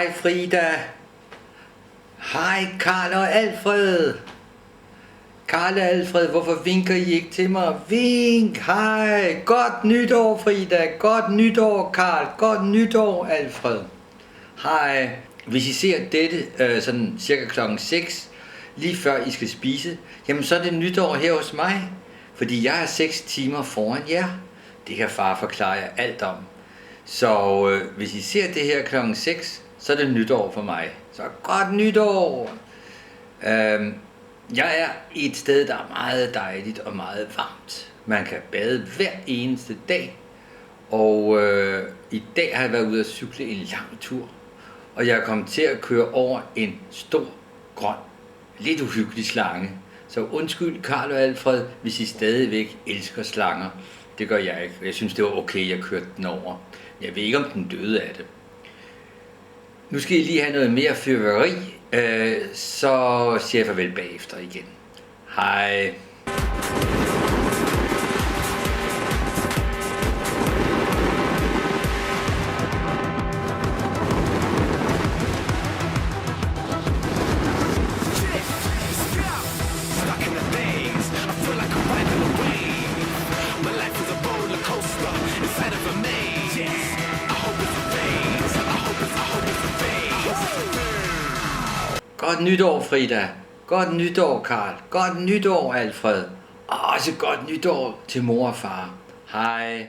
Hej Frida. Hej Karl og Alfred. Karl og Alfred, hvorfor vinker I ikke til mig? Vink, hej. Godt nytår Frida. Godt nytår Karl. Godt nytår Alfred. Hej. Hvis I ser dette sådan cirka klokken 6, lige før I skal spise, jamen så er det nytår her hos mig. Fordi jeg er 6 timer foran jer. Det kan far forklare jer alt om. Så hvis I ser det her klokken 6, så er det nytår for mig. Så godt nytår! Jeg er i et sted, der er meget dejligt og meget varmt. Man kan bade hver eneste dag. Og i dag har jeg været ude at cykle en lang tur. Og jeg er kommet til at køre over en stor, grøn, lidt uhyggelig slange. Så undskyld Karl og Alfred, hvis I stadigvæk elsker slanger. Det gør jeg ikke. Jeg synes, det var okay, jeg kørte den over. Jeg ved ikke, om den døde af det. Nu skal I lige have noget mere fyrværkeri, så siger jeg farvel bagefter igen. Hej. Godt nytår Frida. Godt nytår Karl. Godt nytår Alfred. Og også godt nytår til mor og far. Hej.